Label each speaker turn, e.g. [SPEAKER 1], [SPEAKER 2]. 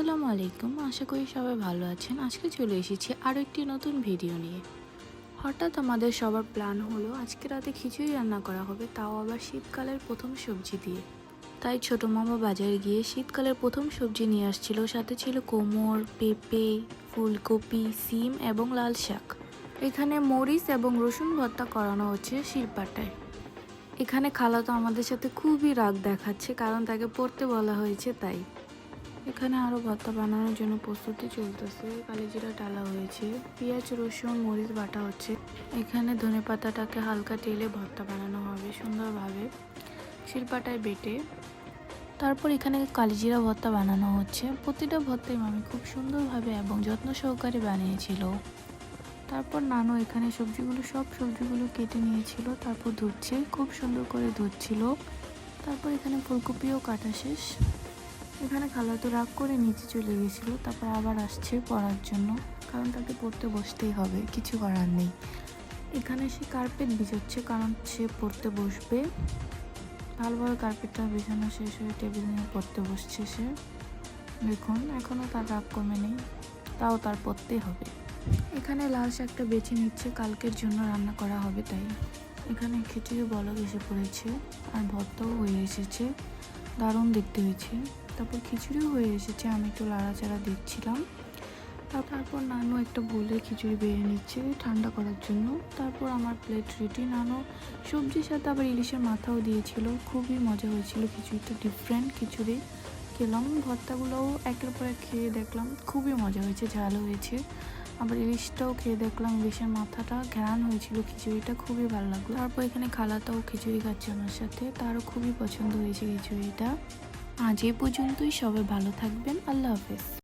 [SPEAKER 1] আসসালামু আলাইকুম, আশা করি সবাই ভালো আছেন। আজকে চলে এসেছি আরও একটি নতুন ভিডিও নিয়ে। হঠাৎ আমাদের সবার প্ল্যান হলো আজকে রাতে খিচুড়ি রান্না করা হবে, তাও আবার শীতকালের প্রথম সবজি দিয়ে। তাই ছোট মামা বাজারে গিয়ে শীতকালের প্রথম সবজি নিয়ে আসছিল, সাথে ছিল কোমর, পেঁপে, ফুলকপি, সিম এবং লাল শাক। এখানে মরিচ এবং রসুন ভর্তা করানো হচ্ছে শিলপাটায়। এখানে খালা তো আমাদের সাথে খুবই রাগ দেখাচ্ছে, কারণ তাকে পড়তে বলা হয়েছে তাই। এখানে আরও ভর্তা বানানোর জন্য প্রস্তুতি চলতেছে। কালিজিরা ডালা হয়েছে, পেঁয়াজ রসুন মরিচ বাটা হচ্ছে। এখানে ধনেপাতাটাকে হালকা তেলে ভর্তা বানানো হবে সুন্দরভাবে শিলপাটায় বেটে। তারপর এখানে কালিজিরা ভর্তা বানানো হচ্ছে। প্রতিটা ভর্তাই মামি খুব সুন্দরভাবে এবং যত্ন সহকারে বানিয়েছিল। তারপর নানু এখানে সব সবজিগুলো কেটে নিয়েছিল, তারপর ধুচ্ছে, খুব সুন্দর করে ধুচ্ছিল। তারপর এখানে ফুলকপিও কাটা শেষ। এখানে খালা তো রাগ করে নিচে চলে গেছিলো, তারপর আবার আসছে পড়ার জন্য, কারণ তাকে পড়তে বসতেই হবে, কিছু করার নেই। এখানে সে কার্পেট বিছাচ্ছে, কারণ সে পড়তে বসবে। ভালোভাবে কার্পেটটা বিছানো শেষ হয়ে টেবিল নিয়ে পড়তে বসছে সে। দেখুন এখনও তার রাগ কমে নেই, তাও তার পড়তেই হবে। এখানে লাল শাকটা বেছে নিচ্ছে, কালকের জন্য রান্না করা হবে তাই। এখানে খিচুড়ি বলক এসে পড়েছে আর ভর্তাও হয়ে এসেছে, দারুণ দেখতে হয়েছে। তারপর খিচুড়িও হয়ে এসেছে, আমি একটু লাড়াচাড়া দিচ্ছিলাম। তারপর নানু একটা বলে খিচুড়ি বেড়ে নিচ্ছে ঠান্ডা করার জন্য। তারপর আমার প্লেট রেডি। নানু সবজির সাথে আবার ইলিশের মাথাও দিয়েছিল, খুবই মজা হয়েছিল। খিচুড়িটা ডিফারেন্ট খিচুড়ি খেলাম, ভর্তাগুলোও একের পর এক খেয়ে দেখলাম, খুবই মজা হয়েছে, ঝাল হয়েছে। আবার ইলিশটাও খেয়ে দেখলাম, ইলিশের মাথাটা ঘ্রাণ হয়েছিল, খিচুড়িটা খুবই ভালো লাগলো। তারপর এখানে খালাটাও খিচুড়ি খাচ্ছে আমার সাথে, তারও খুবই পছন্দ হয়েছে খিচুড়িটা। আজ এই পর্যন্তই, সবাই ভালো থাকবেন, আল্লাহ হাফেজ।